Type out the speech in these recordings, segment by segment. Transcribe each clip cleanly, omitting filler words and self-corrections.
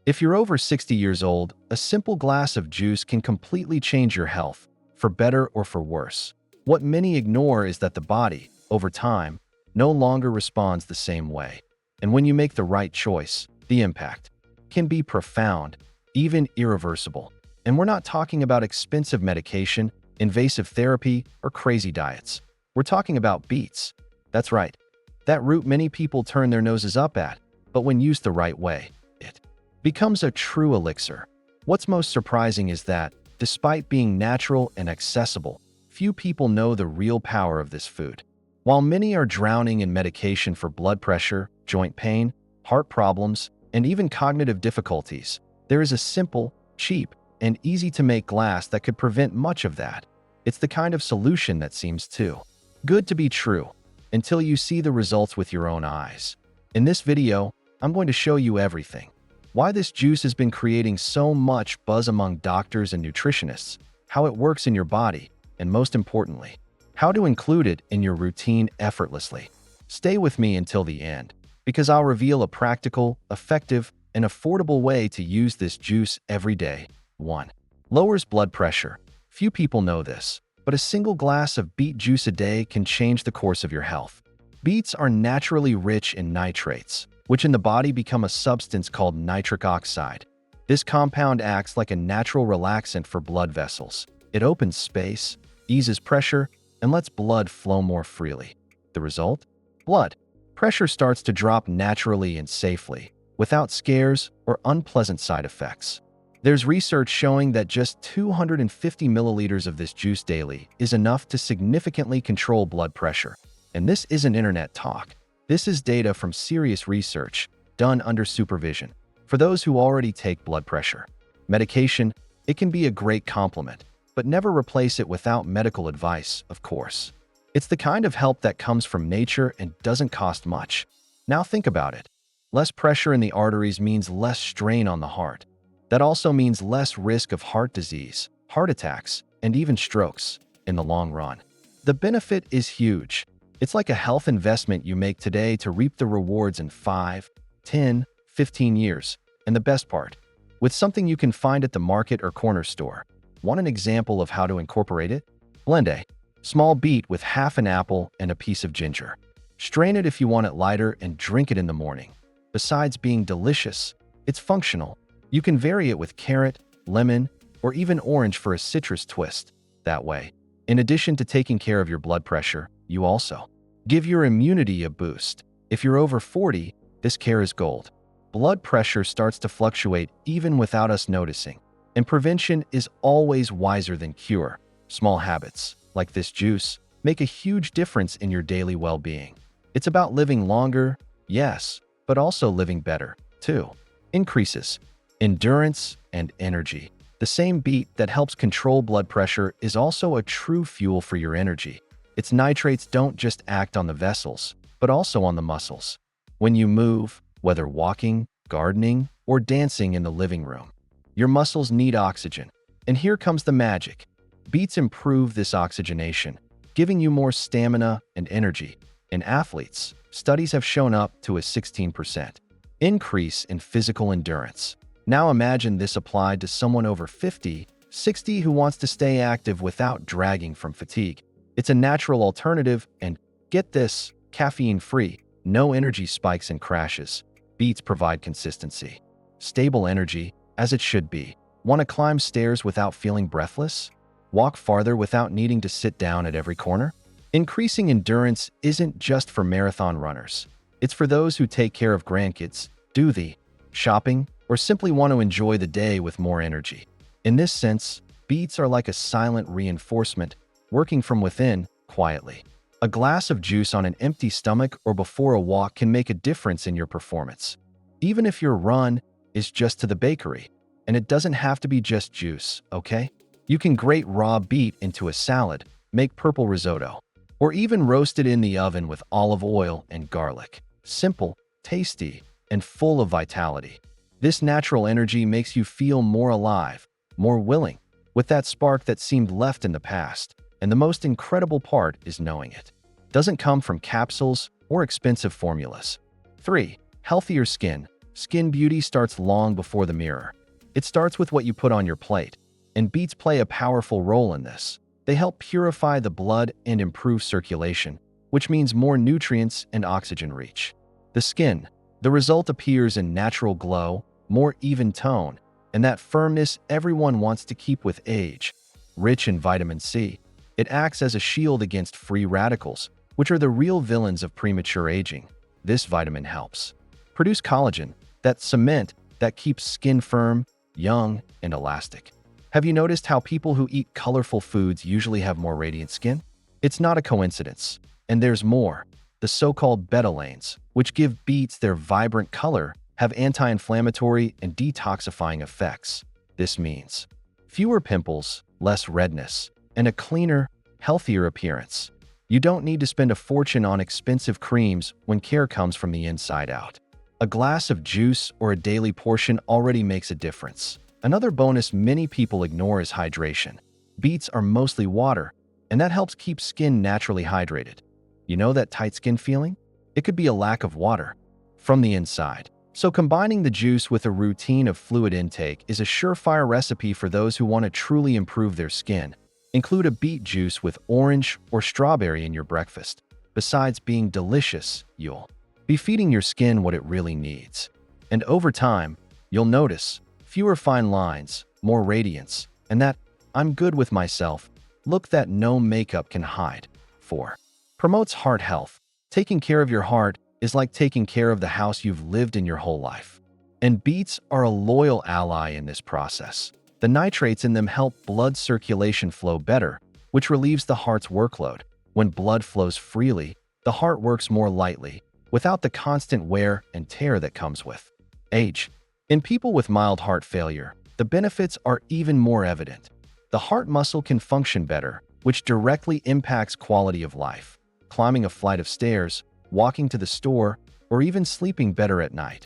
If you're over 60 years old, a simple glass of juice can completely change your health, for better or for worse. What many ignore is that the body, over time, no longer responds the same way. And when you make the right choice, the impact can be profound, even irreversible. And we're not talking about expensive medication, invasive therapy, or crazy diets. We're talking about beets. That's right. That root many people turn their noses up at, but when used the right way, it becomes a true elixir. What's most surprising is that, despite being natural and accessible, few people know the real power of this food. While many are drowning in medication for blood pressure, joint pain, heart problems, and even cognitive difficulties, there is a simple, cheap, and easy-to-make glass that could prevent much of that. It's the kind of solution that seems too good to be true, until you see the results with your own eyes. In this video, I'm going to show you everything. Why this juice has been creating so much buzz among doctors and nutritionists, how it works in your body, and most importantly, how to include it in your routine effortlessly. Stay with me until the end, because I'll reveal a practical, effective, and affordable way to use this juice every day. 1. Lowers blood pressure. Few people know this, but a single glass of beet juice a day can change the course of your health. Beets are naturally rich in nitrates, which in the body become a substance called nitric oxide. This compound acts like a natural relaxant for blood vessels. It opens space, eases pressure, and lets blood flow more freely. The result? Blood pressure starts to drop naturally and safely, without scares or unpleasant side effects. There's research showing that just 250 milliliters of this juice daily is enough to significantly control blood pressure. And this isn't internet talk. This is data from serious research done under supervision. For those who already take blood pressure medication, it can be a great complement, but never replace it without medical advice, of course. It's the kind of help that comes from nature and doesn't cost much. Now think about it. Less pressure in the arteries means less strain on the heart. That also means less risk of heart disease, heart attacks, and even strokes in the long run. The benefit is huge. It's like a health investment you make today to reap the rewards in 5, 10, 15 years. And the best part, with something you can find at the market or corner store. Want an example of how to incorporate it? Blend a small beet with half an apple and a piece of ginger. Strain it if you want it lighter and drink it in the morning. Besides being delicious, it's functional. You can vary it with carrot, lemon, or even orange for a citrus twist. That way, in addition to taking care of your blood pressure, you also give your immunity a boost. If you're over 40, this care is gold. Blood pressure starts to fluctuate even without us noticing, and prevention is always wiser than cure. Small habits, like this juice, make a huge difference in your daily well-being. It's about living longer, yes, but also living better, too. Increases endurance and energy. The same beet that helps control blood pressure is also a true fuel for your energy. Its nitrates don't just act on the vessels, but also on the muscles. When you move, whether walking, gardening, or dancing in the living room, your muscles need oxygen. And here comes the magic. Beets improve this oxygenation, giving you more stamina and energy. In athletes, studies have shown up to a 16% increase in physical endurance. Now imagine this applied to someone over 50, 60 who wants to stay active without dragging from fatigue. It's a natural alternative and, get this, caffeine-free, no energy spikes and crashes. Beets provide consistency, stable energy, as it should be. Want to climb stairs without feeling breathless? Walk farther without needing to sit down at every corner? Increasing endurance isn't just for marathon runners. It's for those who take care of grandkids, do the shopping, or simply want to enjoy the day with more energy. In this sense, beets are like a silent reinforcement, working from within, quietly. A glass of juice on an empty stomach or before a walk can make a difference in your performance. Even if your run is just to the bakery. And it doesn't have to be just juice, okay? You can grate raw beet into a salad, make purple risotto, or even roast it in the oven with olive oil and garlic. Simple, tasty, and full of vitality. This natural energy makes you feel more alive, more willing, with that spark that seemed left in the past. And the most incredible part is knowing it doesn't come from capsules or expensive formulas. 3. Healthier skin. skin beauty starts long before the mirror. It starts with what you put on your plate, and beets play a powerful role in this. They help purify the blood and improve circulation, which means more nutrients and oxygen reach. The skin. The result appears in natural glow, more even tone, and that firmness everyone wants to keep with age. Rich in vitamin C, it acts as a shield against free radicals, which are the real villains of premature aging. This vitamin helps produce collagen, that cement that keeps skin firm, young, and elastic. Have you noticed how people who eat colorful foods usually have more radiant skin? It's not a coincidence. And there's more. The so-called betalains, which give beets their vibrant color, have anti-inflammatory and detoxifying effects. This means fewer pimples, less redness, and a cleaner, healthier appearance. You don't need to spend a fortune on expensive creams when care comes from the inside out. A glass of juice or a daily portion already makes a difference. Another bonus many people ignore is hydration. Beets are mostly water, and that helps keep skin naturally hydrated. You know that tight skin feeling? It could be a lack of water from the inside. So combining the juice with a routine of fluid intake is a surefire recipe for those who want to truly improve their skin. Include a beet juice with orange or strawberry in your breakfast. Besides being delicious, you'll be feeding your skin what it really needs. And over time, you'll notice fewer fine lines, more radiance, and that "I'm good with myself" look that no makeup can hide. 4. Promotes heart health. Taking care of your heart is like taking care of the house you've lived in your whole life. And beets are a loyal ally in this process. The nitrates in them help blood circulation flow better, which relieves the heart's workload. When blood flows freely, the heart works more lightly, without the constant wear and tear that comes with age. In people with mild heart failure, the benefits are even more evident. The heart muscle can function better, which directly impacts quality of life. Climbing a flight of stairs, walking to the store, or even sleeping better at night.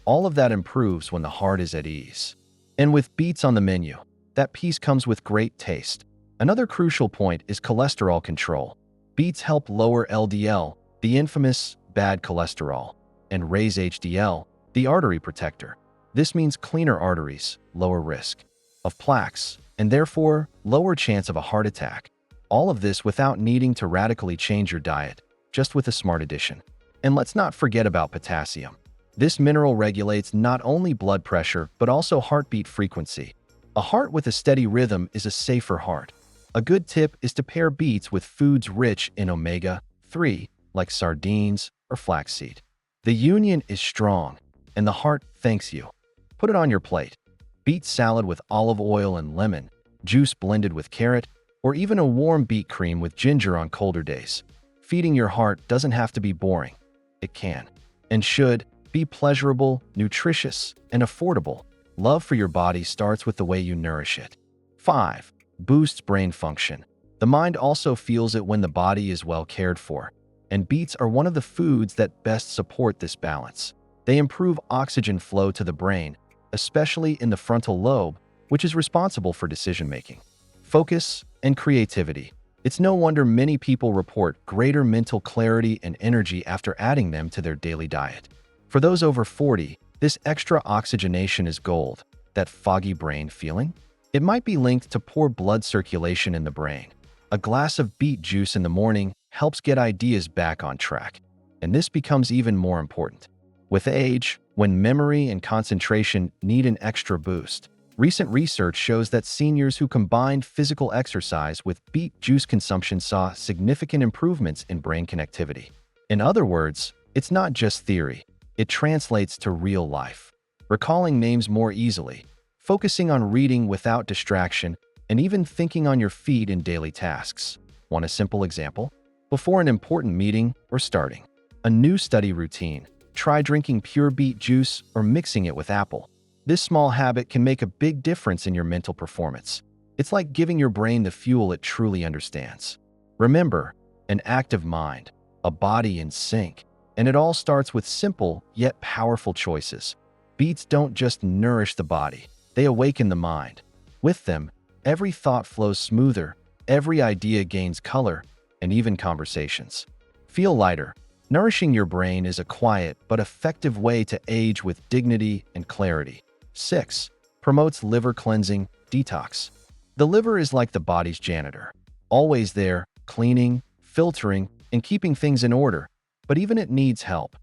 All of that improves when the heart is at ease. And with beets on the menu, that piece comes with great taste. Another crucial point is cholesterol control. Beets help lower LDL, the infamous bad cholesterol, and raise HDL, the artery protector. This means cleaner arteries, lower risk of plaques, and therefore lower chance of a heart attack. All of this without needing to radically change your diet, just with a smart addition. And let's not forget about potassium. This mineral regulates not only blood pressure, but also heartbeat frequency. A heart with a steady rhythm is a safer heart. A good tip is to pair beets with foods rich in omega-3, like sardines or flaxseed. The union is strong, and the heart thanks you. Put it on your plate. Beet salad with olive oil and lemon, juice blended with carrot, or even a warm beet cream with ginger on colder days. Feeding your heart doesn't have to be boring. It can, and should, be pleasurable, nutritious, and affordable. Love for your body starts with the way you nourish it. 5. Boosts brain function. The mind also feels it when the body is well cared for, and beets are one of the foods that best support this balance. They improve oxygen flow to the brain, especially in the frontal lobe, which is responsible for decision-making, focus, and creativity. It's no wonder many people report greater mental clarity and energy after adding them to their daily diet. For those over 40, this extra oxygenation is gold. That foggy brain feeling? It might be linked to poor blood circulation in the brain. A glass of beet juice in the morning helps get ideas back on track. And this becomes even more important with age, when memory and concentration need an extra boost. Recent research shows that seniors who combined physical exercise with beet juice consumption saw significant improvements in brain connectivity. In other words, it's not just theory. It translates to real life. Recalling names more easily, focusing on reading without distraction, and even thinking on your feet in daily tasks. Want a simple example? Before an important meeting or starting a new study routine, try drinking pure beet juice or mixing it with apple. This small habit can make a big difference in your mental performance. It's like giving your brain the fuel it truly understands. Remember, an active mind, a body in sync, and it all starts with simple yet powerful choices. Beets don't just nourish the body, they awaken the mind. With them, every thought flows smoother, every idea gains color, and even conversations feel lighter. Nourishing your brain is a quiet but effective way to age with dignity and clarity. 6. Promotes liver cleansing, detox. The liver is like the body's janitor, always there, cleaning, filtering, and keeping things in order, but even it needs help.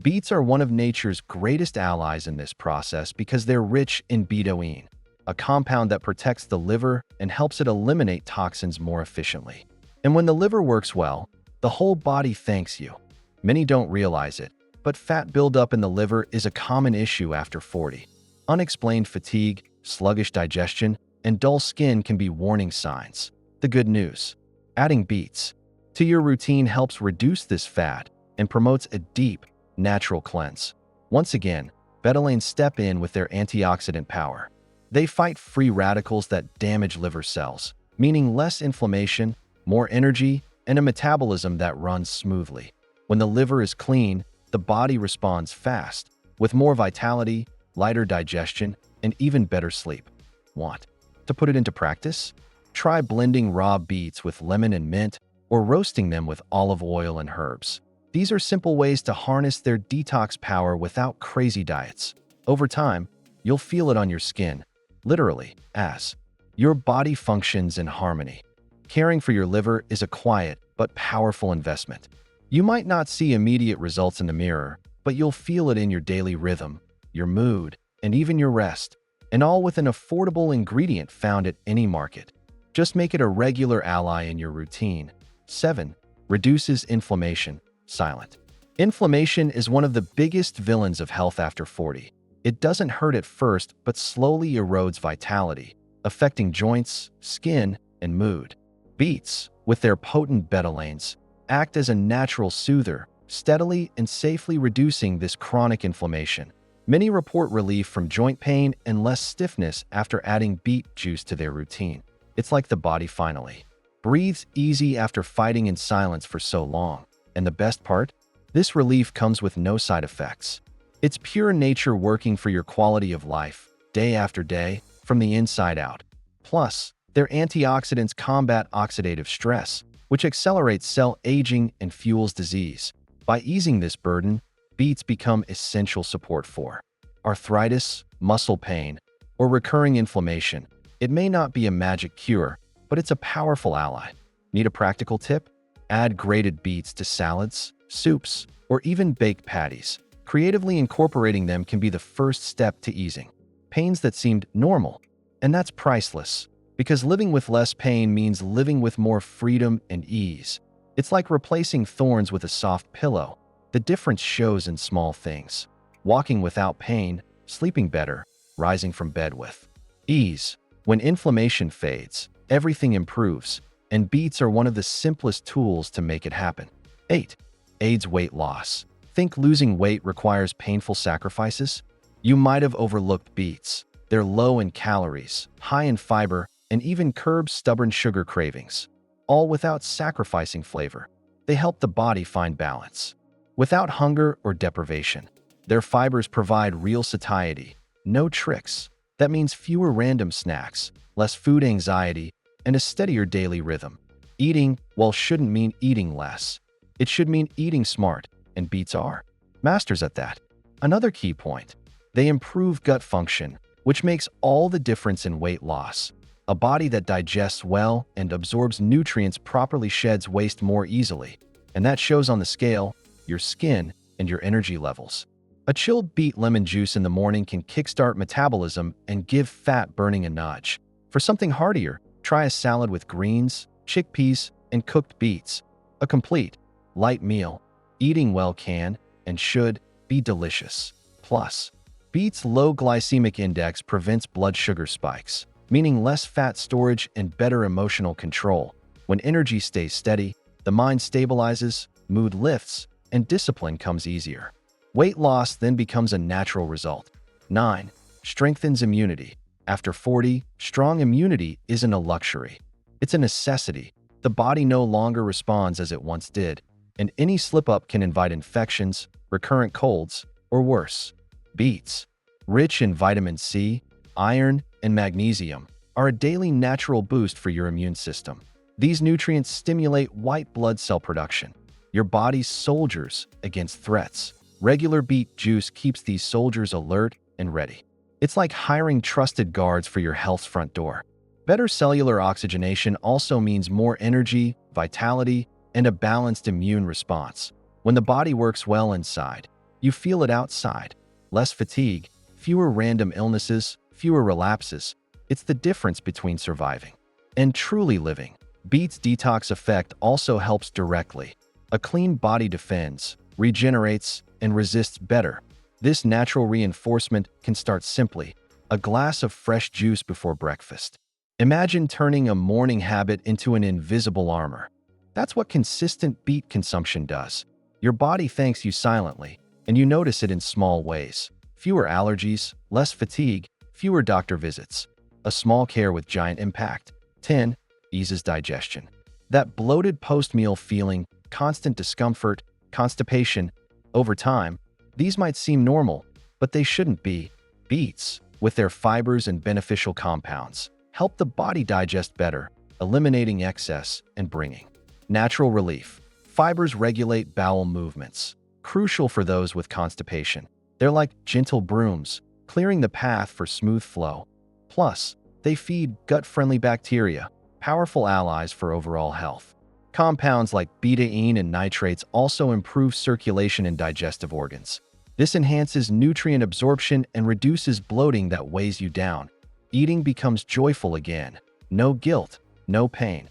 Beets are one of nature's greatest allies in this process because they're rich in betaine, a compound that protects the liver and helps it eliminate toxins more efficiently. And when the liver works well, the whole body thanks you. Many don't realize it, but fat buildup in the liver is a common issue after 40. Unexplained fatigue, sluggish digestion, and dull skin can be warning signs. The good news: adding beets to your routine helps reduce this fat and promotes a deep, natural cleanse. Once again, betalains step in with their antioxidant power. They fight free radicals that damage liver cells, meaning less inflammation, more energy, and a metabolism that runs smoothly. When the liver is clean, the body responds fast, with more vitality, lighter digestion, and even better sleep. Want to put it into practice? Try blending raw beets with lemon and mint, or roasting them with olive oil and herbs. These are simple ways to harness their detox power without crazy diets. Over time, you'll feel it on your skin, literally, as your body functions in harmony. Caring for your liver is a quiet but powerful investment. You might not see immediate results in the mirror, but you'll feel it in your daily rhythm, your mood, and even your rest, and all with an affordable ingredient found at any market. Just make it a regular ally in your routine. 7. Reduces inflammation, silent. Inflammation is one of the biggest villains of health after 40. It doesn't hurt at first, but slowly erodes vitality, affecting joints, skin, and mood. Beets, with their potent betalains, act as a natural soother, steadily and safely reducing this chronic inflammation. Many report relief from joint pain and less stiffness after adding beet juice to their routine. It's like the body finally breathes easy after fighting in silence for so long. And the best part? This relief comes with no side effects. It's pure nature working for your quality of life, day after day, from the inside out. Plus, their antioxidants combat oxidative stress, which accelerates cell aging and fuels disease. By easing this burden, beets become essential support for arthritis, muscle pain, or recurring inflammation. It may not be a magic cure, but it's a powerful ally. Need a practical tip? Add grated beets to salads, soups, or even baked patties. Creatively incorporating them can be the first step to easing pains that seemed normal. And that's priceless, because living with less pain means living with more freedom and ease. It's like replacing thorns with a soft pillow. The difference shows in small things: walking without pain, sleeping better, rising from bed with ease. When inflammation fades, everything improves, and beets are one of the simplest tools to make it happen. 8. Aids weight loss. Think losing weight requires painful sacrifices? You might have overlooked beets. They're low in calories, high in fiber, and even curb stubborn sugar cravings, all without sacrificing flavor. They help the body find balance without hunger or deprivation. Their fibers provide real satiety, no tricks. That means fewer random snacks, less food anxiety, and a steadier daily rhythm. Eating, well, shouldn't mean eating less. It should mean eating smart, and beets are masters at that. Another key point: they improve gut function, which makes all the difference in weight loss. A body that digests well and absorbs nutrients properly sheds waste more easily, and that shows on the scale, your skin, and your energy levels. A chilled beet lemon juice in the morning can kickstart metabolism and give fat burning a nudge. For something heartier, try a salad with greens, chickpeas, and cooked beets. A complete, light meal. Eating well can, and should, be delicious. Plus, beets' low glycemic index prevents blood sugar spikes, meaning less fat storage and better emotional control. When energy stays steady, the mind stabilizes, mood lifts, and discipline comes easier. Weight loss then becomes a natural result. 9. Strengthens immunity. After 40, strong immunity isn't a luxury. It's a necessity. The body no longer responds as it once did, and any slip-up can invite infections, recurrent colds, or worse. Beets, rich in vitamin C, iron, and magnesium, are a daily natural boost for your immune system. These nutrients stimulate white blood cell production, your body's soldiers against threats. Regular beet juice keeps these soldiers alert and ready. It's like hiring trusted guards for your health's front door. Better cellular oxygenation also means more energy, vitality, and a balanced immune response. When the body works well inside, you feel it outside. Less fatigue, fewer random illnesses, fewer relapses. It's the difference between surviving and truly living. Beet's detox effect also helps directly. A clean body defends, regenerates, and resists better. This natural reinforcement can start simply: a glass of fresh juice before breakfast. Imagine turning a morning habit into an invisible armor. That's what consistent beet consumption does. Your body thanks you silently, and you notice it in small ways. Fewer allergies, less fatigue, fewer doctor visits. A small care with giant impact. 10. Eases digestion. That bloated post-meal feeling, constant discomfort, constipation. Over time, these might seem normal, but they shouldn't be. Beets, with their fibers and beneficial compounds, help the body digest better, eliminating excess and bringing natural relief. Fibers regulate bowel movements, crucial for those with constipation. They're like gentle brooms, clearing the path for smooth flow. Plus, they feed gut-friendly bacteria, powerful allies for overall health. Compounds like betaine and nitrates also improve circulation in digestive organs. This enhances nutrient absorption and reduces bloating that weighs you down. Eating becomes joyful again. No guilt, no pain.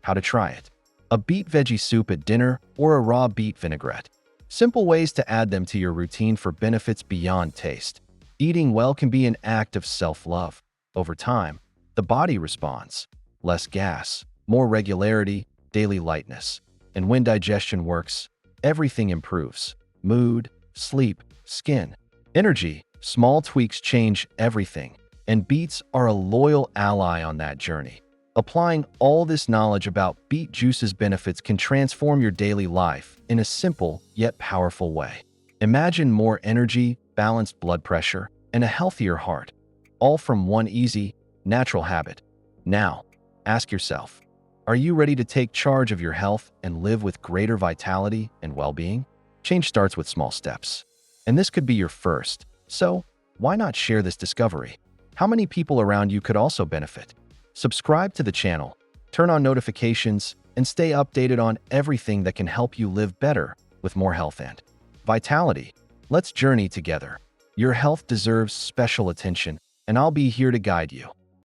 How to try it: a beet veggie soup at dinner or a raw beet vinaigrette. Simple ways to add them to your routine for benefits beyond taste. Eating well can be an act of self-love. Over time, the body responds. Less gas, more regularity, daily lightness. And when digestion works, everything improves. Mood, sleep, skin, energy. Small tweaks change everything, and beets are a loyal ally on that journey. Applying all this knowledge about beet juice's benefits can transform your daily life in a simple yet powerful way. Imagine more energy, balanced blood pressure, and a healthier heart, all from one easy, natural habit. Now, ask yourself, are you ready to take charge of your health and live with greater vitality and well-being? Change starts with small steps, and this could be your first. So, why not share this discovery? How many people around you could also benefit? Subscribe to the channel, turn on notifications, and stay updated on everything that can help you live better with more health and vitality. Let's journey together. Your health deserves special attention, and I'll be here to guide you.